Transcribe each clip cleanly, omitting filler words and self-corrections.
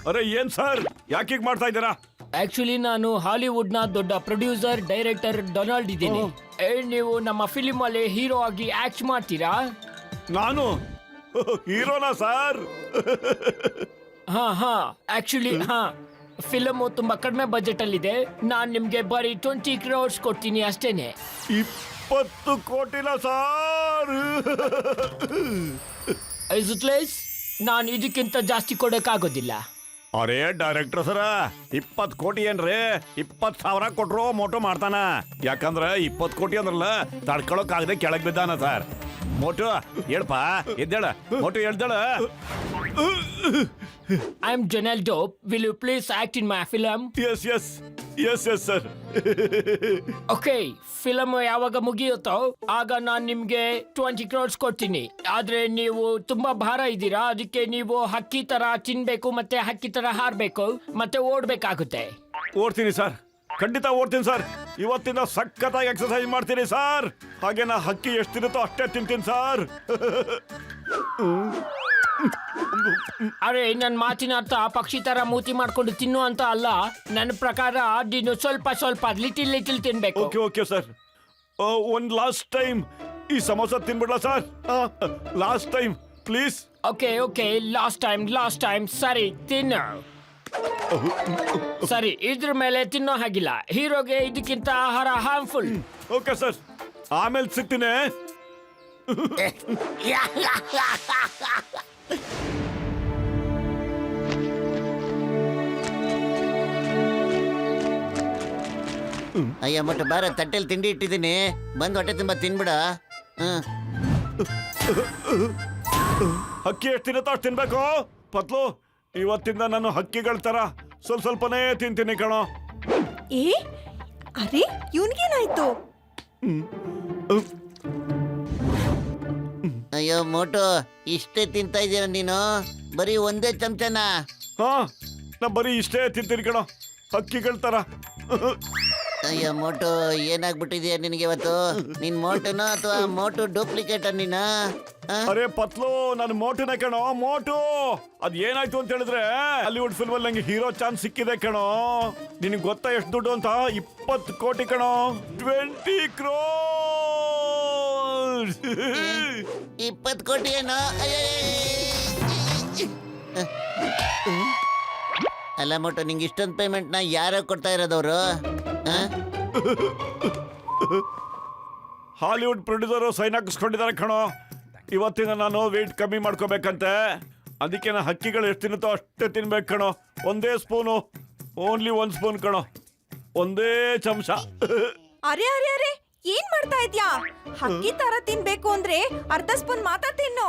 ಅರೆ ಏನ್ ಸರ್ ಯಾಕೆ ಹೀಗ್ ಮಾಡ್ತಾ ಇದ್ದೀರಾ? ಆಕ್ಚುಲಿ ನಾನು ಹಾಲಿವುಡ್ ನ ದೊಡ್ಡ ಪ್ರೊಡ್ಯೂಸರ್ ಡೈರೆಕ್ಟರ್ ಡೊನಾಲ್ಡ್ ಇದ್ದೀನಿ. ನೀವು ನಮ್ಮ ಫಿಲ್ಮ್ ಅಲ್ಲಿ ಹೀರೋ ಆಗಿ ಆಕ್ಟ್ ಮಾಡ್ತೀರಾ? ನಾನು ಹೀರೋನಾ ಸರ್? ಹಾ ಆಕ್ಚುಲಿ ಫಿಲಮ್ ತುಂಬಾ ಕಡಿಮೆ ಬಜೆಟ್ ಅಲ್ಲಿ ಇದೆ. ನಾನ್ ನಿಮ್ಗೆ ಬರೀ 20 crores ಕೊಡ್ತೀನಿ ಅಷ್ಟೇನೆ. 20 ಕೋಟಿನ ಸರ್? ನಾನು ಇದಕ್ಕಿಂತ ಜಾಸ್ತಿ ಕೊಡಕ್ಕಾಗೋದಿಲ್ಲ. ಅರೇ ಡೈರೆಕ್ಟರ್ ಸರ, 20 ಕೋಟಿ ಏನ್ರಿ? 20,000 ಕೊಟ್ರು ಮೋಟು ಮಾಡ್ತಾನ. ಯಾಕಂದ್ರ 20 ಕೋಟಿ ಅಂದ್ರಲ್ಲ ತಡ್ಕೊಳಕ್ ಆಗದೆ ಕೆಳಗ್ ಬಿದ್ದಾನ ಸರ್. ಮೋಟು ಹೇಳ್ಪ, ಎದ್ದೇಳ ಮೋಟು, ಎದ್ದೇಳ. I am Donaldo. Will you please act in my film? Yes sir. Okay, film ಯಾವಾಗ ಮುಗಿಯುತ್ತೋ ಆಗ ನಾನ್ ನಿಮ್ಗೆ 20 crores ಕೊಡ್ತೀನಿ. ಆದ್ರೆ ನೀವು ತುಂಬಾ ಭಾರ ಇದ್ದೀರಾ, ಅದಕ್ಕೆ ನೀವು ಹಕ್ಕಿ ತರ ತಿನ್ಬೇಕು ಮತ್ತೆ ಹಕ್ಕಿ ತರ ಹಾರ್ಬೇಕು ಮತ್ತೆ ಓಡ್ಬೇಕಾಗುತ್ತೆ. ಓಡ್ತೀನಿ ಸರ್, ಖಂಡಿತ ಓಡ್ತೀನಿ ಸರ್. ಇವತ್ತಿನ ಸಖತ್ತಾಗಿ ಎಕ್ಸರ್ಸೈಸ್ ಮಾಡ್ತೀನಿ ಸರ್. ಹಾಗೆ ನಾ ಹಕ್ಕಿ ಎಷ್ಟು ತಿನ್ನುತ್ತೋ ಅಷ್ಟೇ ತಿಂತೀನಿ ಸರ್. ಅರೆ, ನನ್ ಮಾತಿನ ಅರ್ಥ ಪಕ್ಷಿ ತರ ಮೂತಿ ಮಾಡ್ಕೊಂಡು ತಿನ್ನು ಅಂತ ಅಲ್ಲ. ನನ್ನ ಪ್ರಕಾರ ನೀನು ಸ್ವಲ್ಪ ಲಿಟಿಲ್ ತಿನ್ಬೇಕು. Okay sir. ಒಂದ್ ಲಾಸ್ಟ್ ಟೈಮ್ ಈ ಸಮೋಸ ತಿನ್ಬಿಡ್ಲಾ ಸರ್? Last time please. Okay, last time. ಸರಿ, ತಿನ್ನು. ಸರಿ, ಇದ್ರ ಮೇಲೆ ತಿನ್ನೋ ಹಾಗಿಲ್ಲ. ಹೀರೋಗೆ ಇದಕ್ಕಿಂತ ಆಹಾರ ಹಾರ್ಮ್ಫುಲ್. ಓಕೆ ಸರ್, ಆಮೇಲೆ ಸಿಗ್ತೀನಿ. ಅಯ್ಯ ಮಟ್ಟ ಬಾರ, ತಟ್ಟೆಲಿ ತಿಂಡಿ ಇಟ್ಟಿದ್ದೀನಿ, ಬಂದು ಹೊಟ್ಟೆ ತುಂಬ ತಿನ್ಬಿಡ. ಹಕ್ಕಿ ಎಷ್ಟು ತಿನ್ನುತ್ತೋ ಅಷ್ಟು ತಿನ್ಬೇಕು ಪತ್ಲು. ಇವತ್ತಿಂದ ನಾನು ಹಕ್ಕಿಗಳ ತರ ಸ್ವಲ್ಪನೇ ತಿಂತೀನಿ ಕಣೋ. ಅರೆ ಇವನ್ಗೇನಾಯ್ತು? ಅಯ್ಯೋ ಮೋಟು, ಇಷ್ಟೇ ತಿಂತಾ ಇದೀಯ ನೀನು? ಬರೀ ಒಂದೇ ಚಮಚನ? ಹಾ, ನಾ ಬರೀ ಇಷ್ಟೇ ತಿಂತೀನಿ ಕಣೋ, ಹಕ್ಕಿಗಳ ತರ. ಅಯ್ಯೋ ಮೋಟು, ಏನಾಗ್ಬಿಟ್ಟಿದೀಯ ನಿನಗೆ ಇವತ್ತು? ನಿನ್ ಮೋಟುನ ಅಥವಾ ಮೋಟು ಡೂಪ್ಲಿಕೇಟ್ ನೀನ? ಅರೆ ಪತ್ಲು, ನಾನು ಮೋಟುನ ಕಣೋ, ಮೋಟು. ಅದ್ ಏನಾಯ್ತು ಅಂತ ಹೇಳಿದ್ರೆ, ಹಾಲಿವುಡ್ ಫಿಲ್ಮ್ ಅಲ್ಲಿ ನಂಗೆ ಹೀರೋ ಚಾನ್ಸ್ ಸಿಕ್ಕಿದೆ ಕಣೋ. ನಿನಗೆ ಗೊತ್ತಾ ಎಷ್ಟು ದುಡ್ಡು ಅಂತ? 20 ಕೋಟಿ ಕಣೋ. 20 crores. 20 ಕೋಟಿ ಏನೋ? ಅಲ್ಲ ಮೋಟು, ನಿಂಗೆ ಇಷ್ಟೊಂದು ಪೇಮೆಂಟ್ ನ ಯಾರೋ ಕೊಡ್ತಾ ಇರೋದವ್ರು? ಹಾಲಿವುಡ್ ಪ್ರೊಡ್ಯೂಸರ್ ಸೈನ್ ಹಾಕಿಸ್ಕೊಂಡಿದ್ದಾರೆ ಕಣೋ. ಇವತ್ತಿನ ನಾನು ವೇಟ್ ಕಮ್ಮಿ ಮಾಡ್ಕೋಬೇಕಂತೆ. ಅದಕ್ಕೆ ನಾ ಹಕ್ಕಿಗಳು ಎಷ್ಟು ತಿನ್ನುತ್ತೋ ಅಷ್ಟೇ ತಿನ್ಬೇಕು ಕಣೋ. ಒಂದೇ ಸ್ಪೂನು, ಓನ್ಲಿ 1 ಸ್ಪೂನ್ ಕಣೋ, ಒಂದೇ ಚಮಚ. ಅರೆ ಏನ್ ಮಾಡ್ತಾ ಇದ್ಯಾ? ಹಕ್ಕಿ ತರ ತಿನ್ಬೇಕು ಅಂದ್ರೆ ಅರ್ಧ ಸ್ಪೂನ್ ಮಾತ್ರ ತಿನ್ನು.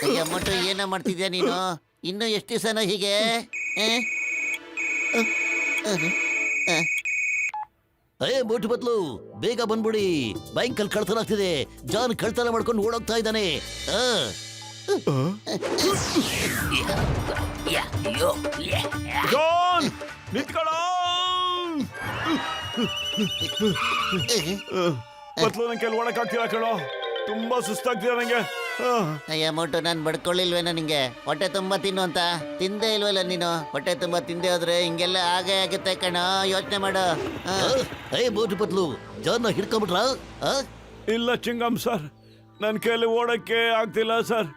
ಅಯ್ಯ ಮೋಟು, ಏನ ಮಾಡ್ತಿದ್ಯಾ ನೀನು? ಇನ್ನು ಎಷ್ಟು ದಿವಸನೋ ಹೀಗೆ? ಅಯ್ಯ ಮೋಟು ಬದ್ಲು, ಬೇಗ ಬಂದ್ಬಿಡಿ. ಬ್ಯಾಂಕಲ್ಲಿ ಕಳ್ತನ ಆಗ್ತಿದೆ. ಜಾನ್ ಕಳ್ತನ ಮಾಡ್ಕೊಂಡು ಓಡೋಗ್ತಾ ಇದ್ದಾನೆ. ಜಾನ್ ನಿಂತ್ಕೊಳ್ಳೋ. ಪತ್ಲು, ನಂಗೆ ಕೆಲ ಓಡಕ್ಕಾಗ್ತಿಲ್ಲ ಕಣೋ, ತುಂಬಾ ಸುಸ್ತಾಗ್ತಿದೆ ನಂಗೆ. ಅಯ್ಯ ಮೋಟು, ನಾನು ಬಡ್ಕೊಳ್ಳಿಲ್ವೇನೋ ನಿಂಗೆ ಹೊಟ್ಟೆ ತುಂಬಾ ತಿನ್ನು ಅಂತ? ತಿಂದೇ ಇಲ್ವಲ್ಲ ನೀನು? ಹೊಟ್ಟೆ ತುಂಬಾ ತಿಂದೆ ಹೋದ್ರೆ ಹಿಂಗೆಲ್ಲ ಆಗೇ ಆಗುತ್ತೆ ಕಣೋ, ಯೋಚನೆ ಮಾಡು. ಅಯ್ಯ ಮೋಟು ಬದ್ಲು, ಜಾನ್ನ ಹಿಡ್ಕೊಂಬಿಟ್ರ? ಇಲ್ಲ ಚಿಂಗಮ್ ಸರ್, ನನ್ನ ಕೈಯಲ್ಲಿ ಓಡಕ್ಕೆ ಆಗ್ತಿಲ್ಲ ಸರ್.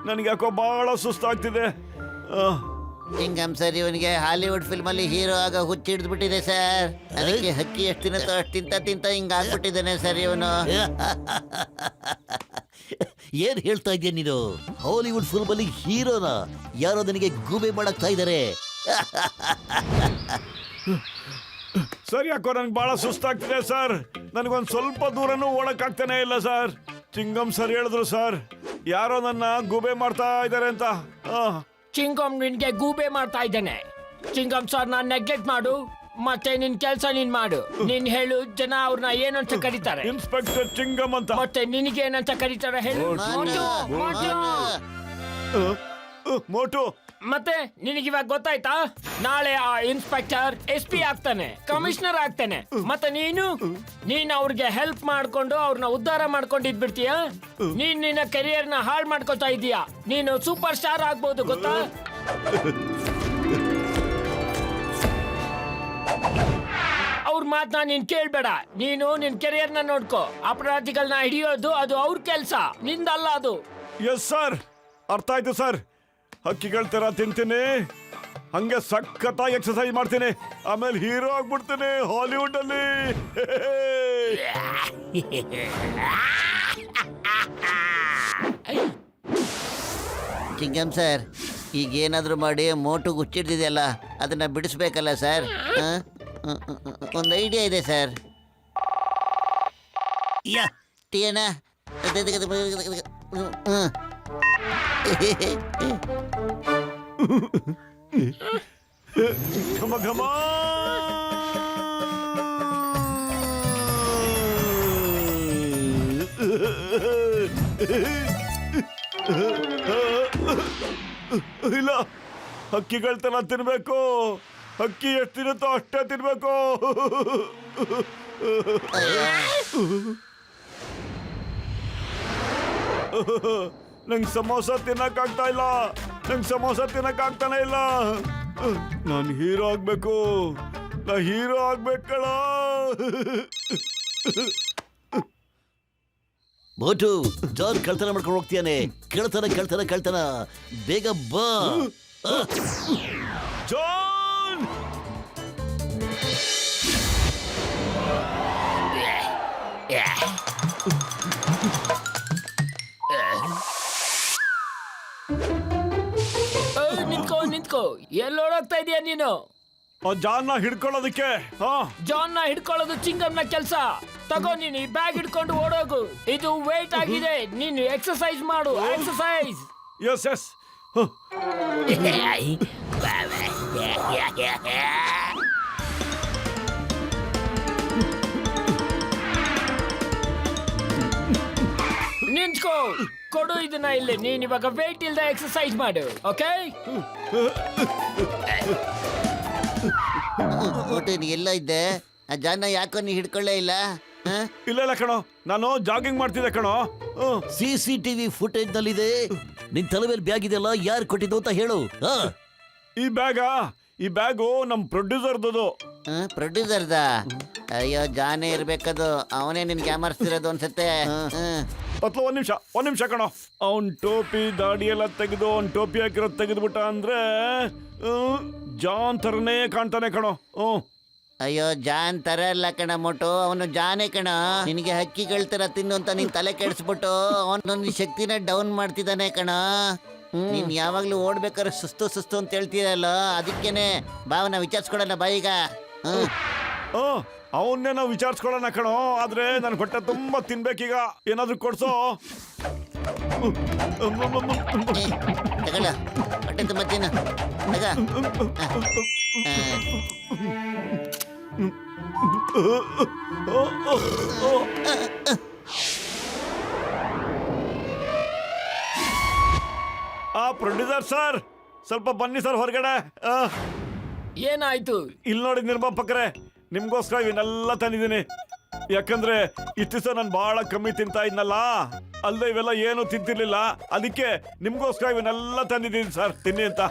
ನನಗೆ ಯಾಕೋ ಬಹಳ ಸುಸ್ತಾಗ್ತಿದೆ. ಹಿಂಗಮ್ ಸರ್, ಇವನಿಗೆ ಹಾಲಿವುಡ್ ಫಿಲ್ಮ್ ಅಲ್ಲಿ ಹೀರೋ ಆಗ ಹುಚ್ಚಿ ಹಿಡಿದ್ಬಿಟ್ಟಿದೆ ಸರ್. ಅದಕ್ಕೆ ಹಕ್ಕಿ ಎಷ್ಟು ತಿನ್ನುತ್ತೋ ಅಷ್ಟು ತಿಂತ ಹಿಂಗ ಆಗ್ಬಿಟ್ಟಿದ್ದಾನೆ ಸರ್ ಇವನು. ಏನ್ ಹೇಳ್ತಾ ಇದ್ದೀಯ ನೀನು? ಹಾಲಿವುಡ್ ಫಿಲ್ಮ್ ಅಲ್ಲಿ ಹೀರೋನ ಯಾರೋ ನನಗೆ ಗೂಬೆ ಮಾಡಕ್ತಾ ಇದ್ದಾರೆ. ಸರ್, ಯಾಕೋ ನನಗೆ ಬಹಳ ಸುಸ್ತಾಗ್ತಿದೆ ಸರ್. ನನಗೊಂದು ಸ್ವಲ್ಪ ದೂರನೂ ಓಡಕ್ಕಾಗ್ತಾನೆ ಇಲ್ಲ ಸರ್. ಚಿಂಗಮ್ ಸರ್ ಹೇಳಿದ್ರು ಸರ್, ಯಾರೋ ನನ್ನ ಗೂಬೆ ಮಾಡ್ತಾ ಇದ್ದಾರೆ ಅಂತ ಆ, ಚಿಂಗಮ್ ನಿನ್ಗೆ ಗೂಬೆ ಮಾಡ್ತಾ ಇದ್ದೇನೆ. ಚಿಂಗಮ್ ಸರ್ ನಾನ್ ನೆಗ್ಲೆಕ್ಟ್ ಮಾಡು, ಮತ್ತೆ ನಿನ್ ಕೆಲ್ಸ ನೀನ್ ಮಾಡು. ನೀನ್ ಹೇಳು ಜನ ಅವ್ರನ್ನ ಏನಂತ ಕರೀತಾರೆ, ಇನ್ಸ್ಪೆಕ್ಟರ್ ಚಿಂಗಮ್ ಅಂತ. ಮತ್ತೆ ನಿನಗೇನಂತ ಕರೀತಾರೆ ಹೇಳು. ಮೋಟು, ಮೋಟು. ಮೋಟು ಮತ್ತೆ ನಿನಗಿವಾಗ ಗೊತ್ತಾಯ್ತಾ? ನಾಳೆ ಆ ಇನ್ಸ್ಪೆಕ್ಟರ್ SP ಆಗ್ತಾನೆ, ಕಮಿಷನರ್ ಆಗ್ತಾನೆ. ಮತ್ತೆ ನೀನು ಅವ್ರಿಗೆ ಹೆಲ್ಪ್ ಮಾಡ್ಕೊಂಡು ಅವ್ರನ್ನ ಉದ್ಧಾರ ಮಾಡ್ಕೊಂಡು ಇದ್ಬಿಡ್ತೀಯ. ನೀನ್ ನಿನ್ನ ಕೆರಿಯರ್ ನ ಹಾಳು ಮಾಡ್ಕೊತಾ ಇದೀಯಾ. ನೀನು ಸೂಪರ್ ಸ್ಟಾರ್ ಆಗ್ಬೋದು ಗೊತ್ತಾ? ಅವ್ರ ಮಾತನ್ನ ನೀನ್ ಕೇಳ್ಬೇಡ. ನೀನು ನಿನ್ ಕೆರಿಯರ್ ನ ನೋಡ್ಕೋ. ಅಪರಾಧಿಗಳನ್ನ ಹಿಡಿಯೋದು ಅದು ಅವ್ರ ಕೆಲ್ಸ, ನಿಂದಲ್ಲ ಅದು. ಎಸ್ ಸರ್, ಅರ್ಥ ಆಯ್ತು ಸರ್. ಹಕ್ಕಿಗಳ ತರ ತಿಂತೀನಿ, ಹಂಗೆ ಸಖತ್ತಾಗಿ ಎಕ್ಸರ್ಸೈಸ್ ಮಾಡ್ತೀನಿ, ಆಮೇಲೆ ಹೀರೋ ಆಗ್ಬಿಡ್ತೀನಿ ಹಾಲಿವುಡ್ ಅಲ್ಲಿ. ಚಿಂಗಮ್ ಸರ್, ಈಗ ಏನಾದರೂ ಮಾಡಿ ಮೋಟು ಹುಚ್ಚಿಡ್ದಿದೆಯಲ್ಲ, ಅದನ್ನ ಬಿಡಿಸ್ಬೇಕಲ್ಲ ಸರ್. ಒಂದು ಐಡಿಯಾ ಇದೆ ಸರ್. ಯಾ ಟೀಯಣ್ಣ. ಘಮ ಘಮ. ಇಲ್ಲ, ಹಕ್ಕಿಗಳ ತರ ತಿನ್ಬೇಕು. ಹಕ್ಕಿ ಎಷ್ಟು ತಿನ್ನುತ್ತೋ ಅಷ್ಟೇ ತಿನ್ಬೇಕು. ನಂಗೆ ಸಮೋಸ ತಿನ್ನಕ್ಕಾಗ್ತಾ ಇಲ್ಲ. ನಂಗೆ ಸಮೋಸ ತಿನ್ನಕ್ಕಾಗ್ತಾನೆ ಇಲ್ಲ. ನಾನು ಹೀರೋ ಆಗ್ಬೇಕು. ನಾ ಹೀರೋ ಆಗ್ಬೇಕಳ. ಮೋಟು, ಜಾನ್ ಕಳ್ತನ ಮಾಡ್ಕೊಂಡು ಹೋಗ್ತೀಯಾನೆ. ಕಳ್ತನ ಬೇಗ ಬಾ. ಜಾನ್, ನಿಂತ್ಕೋ. ಎಲ್ಲೋಡೋಗ್ತಾ ಇದೀಯ ನೀನು? ಆ ಜಾನ್ನ ಹಿಡ್ಕೊಳ್ಳೋದಕ್ಕೆ. ಹಾ, ಜಾನ್ ನ ಹಿಡ್ಕೊಳ್ಳೋದು ಚಿಂಗಮ್ನ ಕೆಲ್ಸ. ತಗೋ, ನೀನು ಈ ಬ್ಯಾಗ್ ಹಿಡ್ಕೊಂಡು ಓಡೋಗು. ಇದು ವೇಟ್ ಆಗಿದೆ, ನೀನು ಎಕ್ಸರ್ಸೈಸ್ ಮಾಡು. ಎಕ್ಸರ್ಸೈಸ್. Yes yes. ನಿಂತ್ಕೋ, ಕೊಡು ಇದನ್ನ ಇಲ್ಲಿ. ನೀನ್ ಇವಾಗ ವೇಟ್ ಇಲ್ದ ಎಕ್ಸರ್ಸೈಸ್ ಮಾಡು, ಓಕೆ? ಮೋಟು, ನೀ ಎಲ್ಲ ಇದ್ದೆ? ಆ ಜಾನ ಯಾಕೋ ನೀ ಹಿಡ್ಕೊಳ್ಳೇ ಇಲ್ಲ? ಇಲ್ಲ ಕಣೋ, ನಾನು ಜಾಗಿಂಗ್ ಮಾಡ್ತಿದ್ದೆ ಕಣೋ. CCTV ಫುಟೇಜ್ ನಲ್ಲಿದೆ. ನಿನ್ ತಲೆ ಮೇಲೆ ಬ್ಯಾಗ್ ಇದೆಯಲ್ಲ, ಯಾರು ಕೊಟ್ಟಿದ್ದು ಅಂತ ಹೇಳು. ಈ ಬ್ಯಾಗು ನಮ್ ಪ್ರೊಡ್ಯೂಸರ್ದು. ಪ್ರೊಡ್ಯೂಸರ್ದ? ಅಯ್ಯೋ, ಜಾನೇ ಇರ್ಬೇಕದು. ಅವನೇ ನಿನ್ ಕ್ಯಾಮರ್ಸ್ತಿರೋದು ಅನ್ಸತ್ತೆ. ಅಥವಾ ಒಂದ್ ನಿಮಿಷ ಕಣೋ. ಅವ್ನ್ ಟೋಪಿ ದಾಡಿ ಎಲ್ಲ ತೆಗೆದು, ಅವ್ನ್ ಟೋಪಿ ಹಾಕಿರೋದ್ ತೆಗೆದ್ಬಿಟ್ಟ ಅಂದ್ರೆ ಜಾನ್ ತರನೇ ಕಾಣ್ತಾನೆ ಕಣೋ. ಅಯ್ಯೋ, ಜಾನ್ ತರ ಅಲ್ಲ ಕಣ ಮೋಟು, ಅವನು ಜಾನೇ ಕಣ. ನಿನಗೆ ಹಕ್ಕಿಗಳ ತರ ತಿನ್ನು ಅಂತ ನಿನ್ ತಲೆ ಕೆಡಿಸ್ಬಿಟ್ಟು ಅವನು ನಿನ್ ಶಕ್ತಿನ ಡೌನ್ ಮಾಡ್ತಿದ್ದಾನೆ ಕಣ. ನೀನ್ ಯಾವಾಗ್ಲೂ ಓಡ್ಬೇಕಾದ್ರೆ ಸುಸ್ತು ಅಂತ ಹೇಳ್ತೀರಲ್ಲ, ಅದಕ್ಕೇನೆ ಭಾವನ ವಿಚಾರಿಸ್ಕೊಡಲ್ಲ ಬಾ ಈಗ. ಅವನ್ನೇ ನಾವು ವಿಚಾರಿಸ್ಕೊಳ್ಳೋಣ ಕಣೋ. ಆದ್ರೆ ನನ್ ಹೊಟ್ಟೆ ತುಂಬಾ ತಿನ್ಬೇಕೀಗ. ಏನಾದ್ರು ಕೊಡ್ಸೋ. ತಗೊಳ್ಳ, ಹೊಟ್ಟೆ ತುಂಬ ತಿನ್ನು. ತಗ. ಪ್ರೊಡ್ಯೂಸರ್ ಸರ್, ಸ್ವಲ್ಪ ಬನ್ನಿ ಸರ್ ಹೊರಗಡೆ. ಏನಾಯ್ತು? ಇಲ್ಲಿ ನೋಡಿ ನಿರ್ಮಾಪಕರೇ, ನಿಮ್ಗೋಸ್ಕರ ಇವನ್ನೆಲ್ಲ ತಂದಿದ್ದೀನಿ. ಯಾಕಂದ್ರೆ ಇಷ್ಟು ದಿವಸ ನಾನು ಬಹಳ ಕಮ್ಮಿ ತಿಂತಾ ಇದ್ನಲ್ಲ, ಅಲ್ಲದೆ ಇವೆಲ್ಲ ಏನು ತಿಂತಿರ್ಲಿಲ್ಲ. ಅದಕ್ಕೆ ನಿಮ್ಗೋಸ್ಕರ ಇವನ್ನೆಲ್ಲ ತಂದಿದ್ದೀನಿ ಸರ್, ತಿನ್ನಿ ಅಂತ.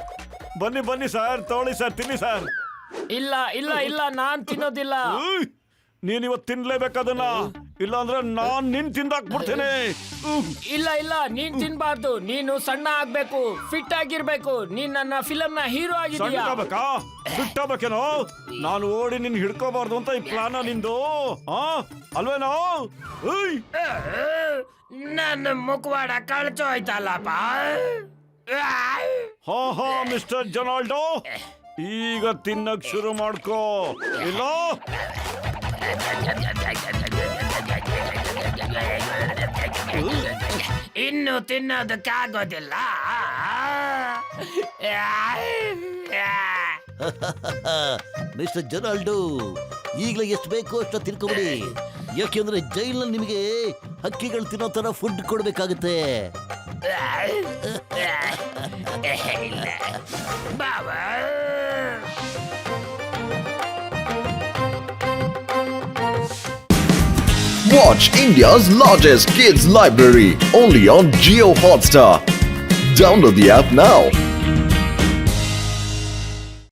ಬನ್ನಿ ಸರ್, ತಗೊಳ್ಳಿ ಸರ್, ತಿನ್ನಿ ಸರ್. ಇಲ್ಲ, ನಾನ್ ತಿನ್ನೋದಿಲ್ಲ. ನೀನ್ ಇವತ್ತು ತಿನ್ಲೇಬೇಕದನ್ನ, ಇಲ್ಲ ಅಂದ್ರೆ ನಾನ್ ನಿನ್ ತಿಂದಾಕ್ಬಿಡ್ತೇನೆ. ಇಲ್ಲ, ನೀನ್ ತಿನ್ಬಾರ್ದು. ನೀನು ಸಣ್ಣ ಆಗ್ಬೇಕು, ಫಿಟ್ ಆಗಿರ್ಬೇಕು. ನೀನ್ ನನ್ನ ಫಿಲಂ ನ ಹೀರೋ ಆಗಿದೀಯಾ. ಫಿಟ್ ಆಗ್ಬೇಕೇನೋ? ನಾನು ಓಡಿ ನಿನ್ ಹಿಡ್ಕೋಬಾರ್ದು ಅಂತ ಈ ಪ್ಲಾನ ನಿಂದು, ಅಲ್ವೇನೋ? ನನ್ನ ಮುಖವಾಡ ಕಳ್ಚೋ ಆಯ್ತಲ್ಲಪ್ಪ. ಹಾ ಮಿಸ್ಟರ್ ಜೊನಾಲ್ಡೋ, ಈಗ ತಿನ್ನಕ್ ಶುರು ಮಾಡ್ಕೋ. ಇಲ್ಲ ಇನ್ನು ತಿನ್ನೋದಕ್ಕಾಗೋದಿಲ್ಲ. ಮಿಸ್ಟರ್ ಜೊನಾಲ್ಡು, ಈಗಲೇ ಎಷ್ಟು ಬೇಕೋ ಅಷ್ಟು ತಿನ್ಕೊಬಿಡಿ. ಯಾಕೆಂದ್ರೆ ಜೈಲ್ನಲ್ಲಿ ನಿಮಗೆ ಹಕ್ಕಿಗಳು ತಿನ್ನೋ ತರ food ಕೊಡ್ಬೇಕಾಗುತ್ತೆ. Baba, Watch India's largest kids library only on Geo Hotstar. Download the app now.